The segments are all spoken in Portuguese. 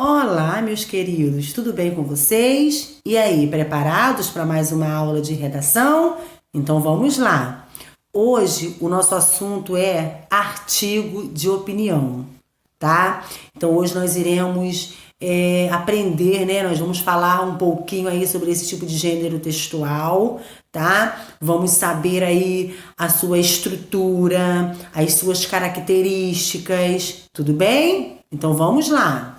Olá, meus queridos, tudo bem com vocês? E aí, preparados para mais uma aula de redação? Então vamos lá. Hoje o nosso assunto é artigo de opinião, tá? Então hoje nós iremos aprender, né? Nós vamos falar um pouquinho aí sobre esse tipo de gênero textual, tá? Vamos saber aí a sua estrutura, as suas características, tudo bem? Então vamos lá.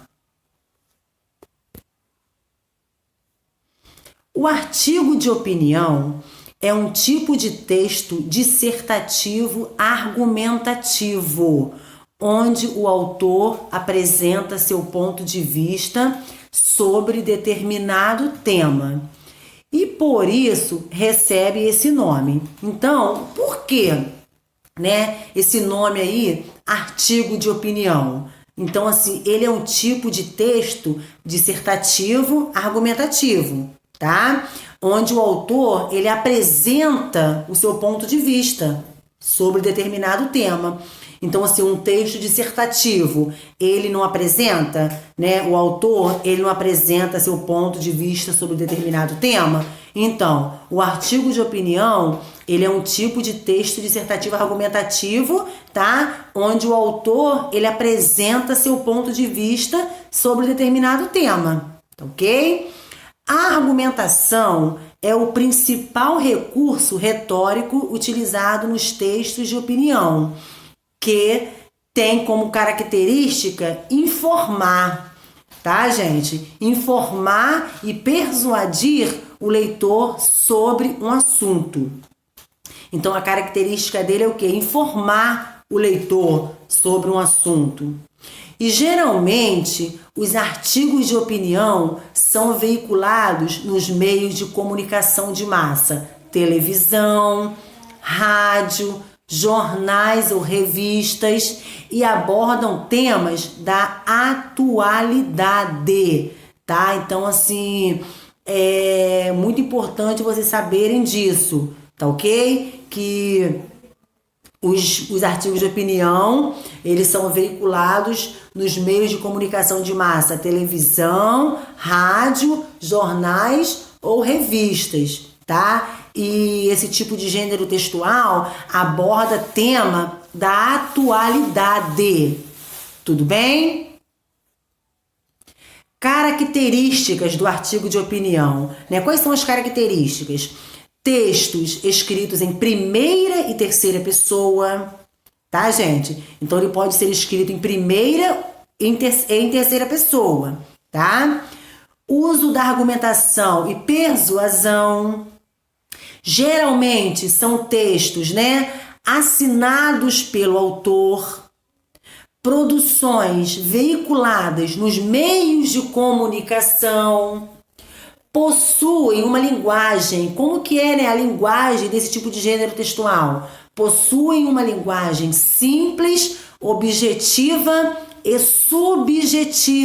O artigo de opinião é um tipo de texto dissertativo argumentativo, onde o autor apresenta seu ponto de vista sobre determinado tema. E por isso recebe esse nome. Então, por quê? Esse nome aí, artigo de opinião. Então, assim, ele é um tipo de texto dissertativo argumentativo, tá? Onde o autor, ele apresenta o seu ponto de vista sobre determinado tema. Então, assim, um texto dissertativo, ele não apresenta, né? O autor, ele não apresenta seu ponto de vista sobre determinado tema. Então, o artigo de opinião, ele é um tipo de texto dissertativo argumentativo, tá? Onde o autor, ele apresenta seu ponto de vista sobre determinado tema, tá ok? A argumentação é o principal recurso retórico utilizado nos textos de opinião, que tem como característica informar, tá, gente? Informar e persuadir o leitor sobre um assunto. Então, a característica dele é o quê? Informar o leitor sobre um assunto. E, geralmente, os artigos de opinião são veiculados nos meios de comunicação de massa, televisão, rádio, jornais ou revistas, e abordam temas da atualidade, tá? Então, assim, é muito importante vocês saberem disso, tá ok? Que os artigos de opinião, eles são veiculados nos meios de comunicação de massa, televisão, rádio, jornais ou revistas, tá? E esse tipo de gênero textual aborda tema da atualidade. Tudo bem? Características do artigo de opinião, né? Quais são as características? Textos escritos em primeira e terceira pessoa, tá, gente? Então, ele pode ser escrito em primeira e em terceira pessoa, tá? Uso da argumentação e persuasão. Geralmente, são textos, né, assinados pelo autor. Produções veiculadas nos meios de comunicação. Possuem uma linguagem, como que é, né, a linguagem desse tipo de gênero textual? Possuem uma linguagem simples, objetiva e subjetiva,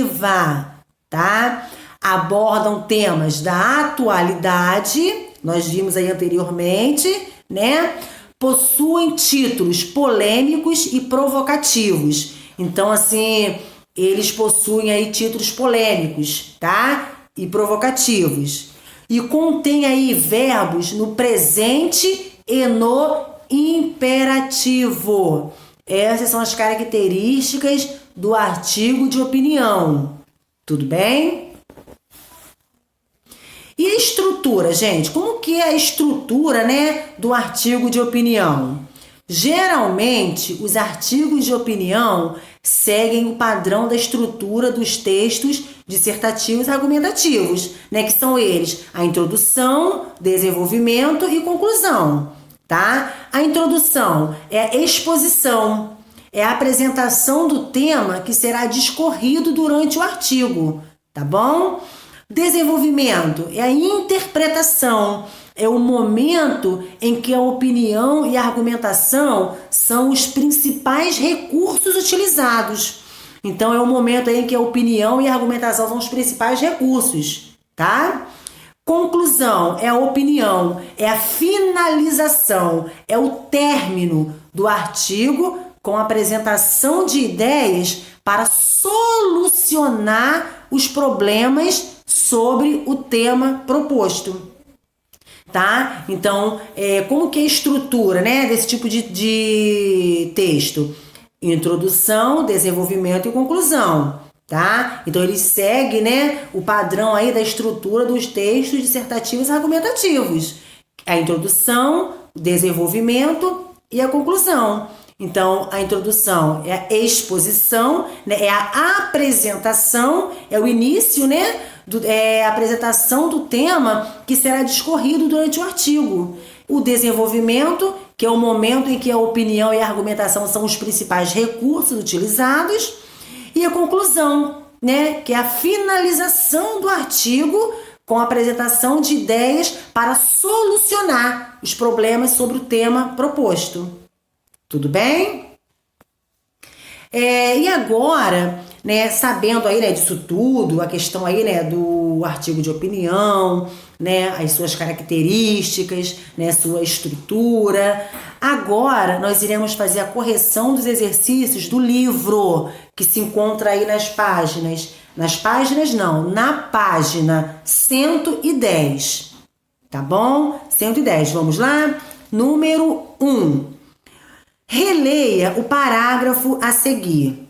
tá? Abordam temas da atualidade, nós vimos aí anteriormente, né? Possuem títulos polêmicos e provocativos. Então, assim, eles possuem aí títulos polêmicos, tá? E provocativos. E contém aí verbos no presente e no imperativo. Essas são as características do artigo de opinião. Tudo bem? E a estrutura, gente? Como que é a estrutura, né, do artigo de opinião? Geralmente, os artigos de opinião seguem o padrão da estrutura dos textos dissertativos e argumentativos, né? Que são eles a introdução, desenvolvimento e conclusão, tá? A introdução é a exposição, é a apresentação do tema que será discorrido durante o artigo, tá bom? Desenvolvimento é a interpretação, é o momento em que a opinião e a argumentação são os principais recursos utilizados. Então, é o momento em que a opinião e a argumentação são os principais recursos, tá? Conclusão é a opinião, é a finalização, é o término do artigo com a apresentação de ideias para solucionar os problemas sobre o tema proposto. Tá? Então, como que é a estrutura, né, desse tipo de texto? Introdução, desenvolvimento e conclusão, tá? Então, ele segue, né, o padrão aí da estrutura dos textos dissertativos e argumentativos. A introdução, o desenvolvimento e a conclusão. Então, a introdução é a exposição, né, é a apresentação, é o início, né, a apresentação do tema que será discorrido durante o artigo. O desenvolvimento, que é o momento em que a opinião e a argumentação são os principais recursos utilizados. E a conclusão, né, que é a finalização do artigo com a apresentação de ideias para solucionar os problemas sobre o tema proposto. Tudo bem? E agora, né, sabendo aí, né, disso tudo, a questão aí, né, do artigo de opinião, né, as suas características, né, sua estrutura, agora nós iremos fazer a correção dos exercícios do livro que se encontra aí na página 110, tá bom? 110, vamos lá? Número 1. Releia o parágrafo a seguir.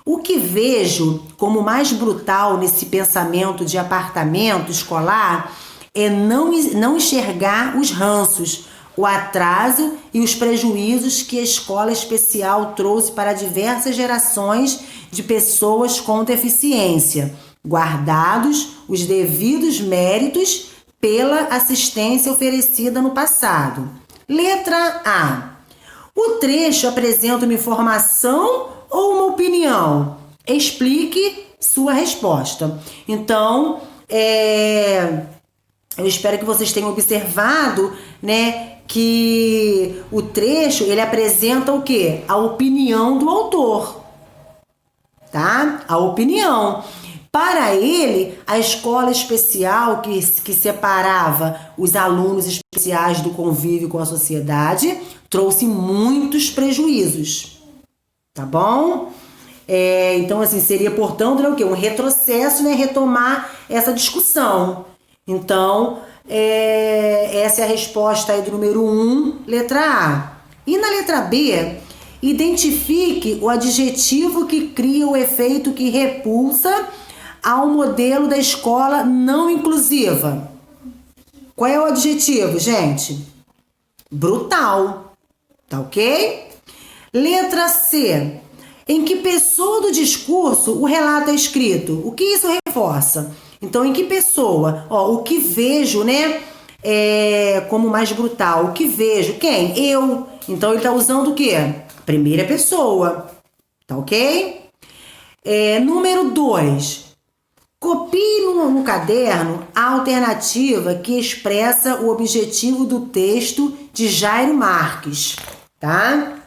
O que vejo como mais brutal nesse pensamento de apartamento escolar é não enxergar os ranços, o atraso e os prejuízos que a escola especial trouxe para diversas gerações de pessoas com deficiência, guardados os devidos méritos pela assistência oferecida no passado. Letra A. O trecho apresenta uma informação ou uma opinião? Explique sua resposta. Então, eu espero que vocês tenham observado, né, que o trecho, ele apresenta o quê? A opinião do autor, tá? A opinião. Para ele, a escola especial que separava os alunos especiais do convívio com a sociedade trouxe muitos prejuízos, tá bom? Então, assim, seria, portanto, né, o quê? Um retrocesso, né? Retomar essa discussão. Então, essa é a resposta aí do número 1, letra A. E na letra B, identifique o adjetivo que cria o efeito que repulsa ao modelo da escola não inclusiva. Qual é o adjetivo, gente? Brutal. Tá ok? Letra C. Em que pessoa do discurso o relato é escrito? O que isso reforça? Então, em que pessoa? O que vejo, né? Como mais brutal. O que vejo? Quem? Eu. Então, ele está usando o quê? Primeira pessoa. Tá ok? Número 2. Copie no caderno a alternativa que expressa o objetivo do texto de Jairo Marques, tá?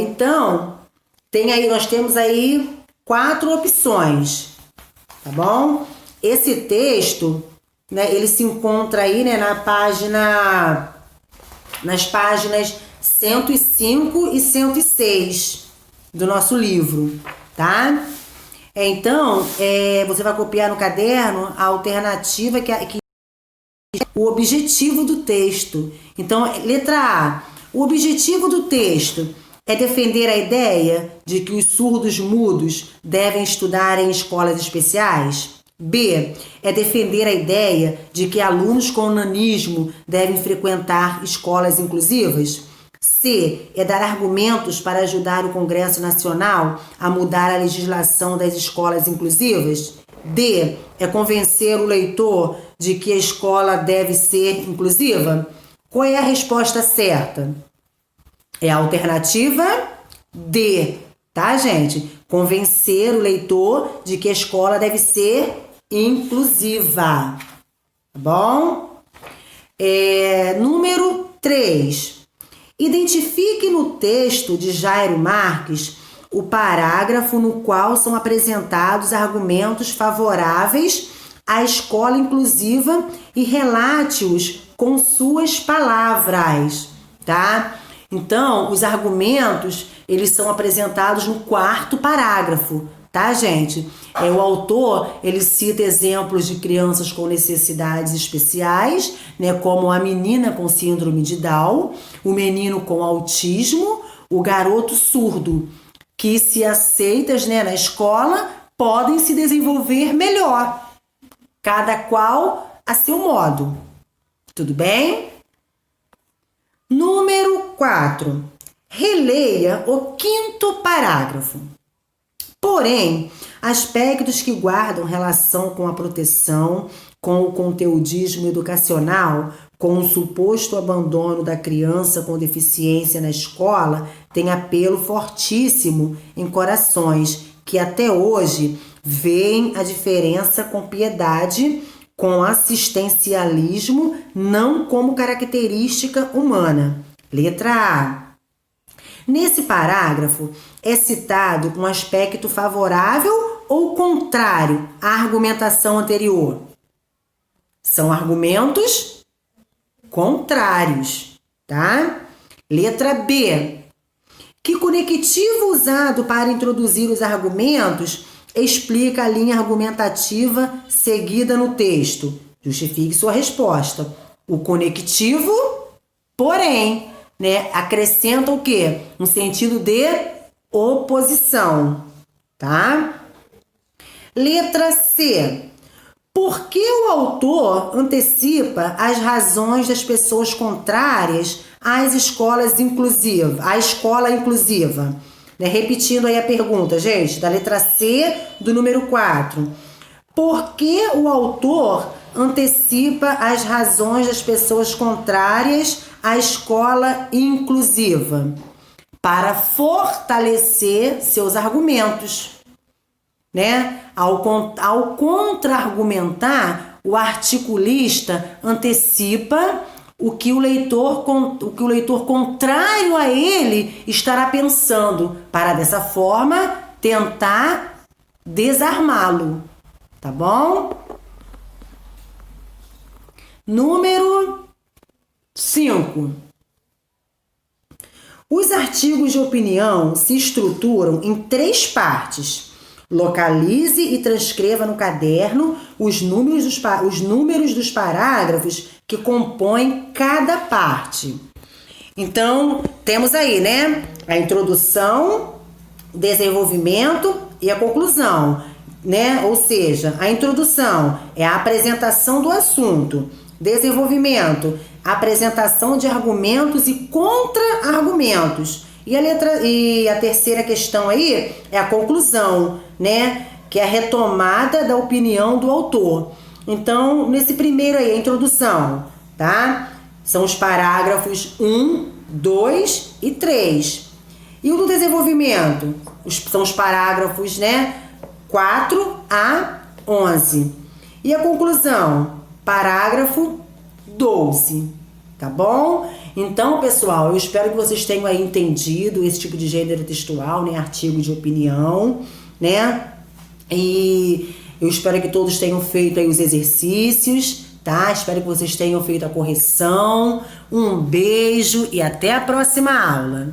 Então, nós temos aí 4 opções, tá bom? Esse texto, né, ele se encontra aí, né, nas páginas 105 e 106 do nosso livro, tá? Então, você vai copiar no caderno a alternativa que o objetivo do texto. Então, letra A. O objetivo do texto é defender a ideia de que os surdos mudos devem estudar em escolas especiais? B. É defender a ideia de que alunos com nanismo devem frequentar escolas inclusivas? C. É dar argumentos para ajudar o Congresso Nacional a mudar a legislação das escolas inclusivas? D. É convencer o leitor de que a escola deve ser inclusiva? Qual é a resposta certa? É a alternativa D, tá, gente? Convencer o leitor de que a escola deve ser inclusiva. Tá bom? Número 3. Identifique no texto de Jairo Marques o parágrafo no qual são apresentados argumentos favoráveis à escola inclusiva e relate-os com suas palavras, tá? Então, os argumentos, eles são apresentados no 4º parágrafo, tá, gente? O autor, ele cita exemplos de crianças com necessidades especiais, né, como a menina com síndrome de Down, o menino com autismo, o garoto surdo, que, se aceitas, né, na escola, podem se desenvolver melhor, cada qual a seu modo. Tudo bem? Número 4. Releia o 5º parágrafo. Porém, aspectos que guardam relação com a proteção, com o conteudismo educacional, com o suposto abandono da criança com deficiência na escola, têm apelo fortíssimo em corações que até hoje veem a diferença com piedade, com assistencialismo, não como característica humana. Letra A. Nesse parágrafo, é citado um aspecto favorável ou contrário à argumentação anterior? São argumentos contrários, tá? Letra B. Que conectivo usado para introduzir os argumentos explica a linha argumentativa seguida no texto? Justifique sua resposta. O conectivo, porém, né, acrescenta o quê? Um sentido de oposição, tá? Letra C. Por que o autor antecipa as razões das pessoas contrárias às escolas inclusivas, à escola inclusiva? Né? Repetindo aí a pergunta, gente, da letra C do número 4. Por que o autor antecipa as razões das pessoas contrárias à escola inclusiva? Para fortalecer seus argumentos, né? Ao contra-argumentar, o articulista antecipa o que o leitor contrário a ele estará pensando, para dessa forma tentar desarmá-lo, tá bom? Número 5. Os artigos de opinião se estruturam em 3 partes. Localize e transcreva no caderno os números dos parágrafos que compõem cada parte. Então, temos aí, né? A introdução, desenvolvimento e a conclusão, né? Ou seja, a introdução é a apresentação do assunto. Desenvolvimento, apresentação de argumentos e contra-argumentos. E a terceira questão aí é a conclusão, né? Que é a retomada da opinião do autor. Então, nesse primeiro aí, a introdução, tá? São os parágrafos 1, 2 e 3. E o do desenvolvimento? São os parágrafos, né? 4 a 11. E a conclusão? Parágrafo 12. Tá bom? Então, pessoal, eu espero que vocês tenham aí entendido esse tipo de gênero textual, né? Artigo de opinião, né? E eu espero que todos tenham feito aí os exercícios, tá? Espero que vocês tenham feito a correção. Um beijo e até a próxima aula.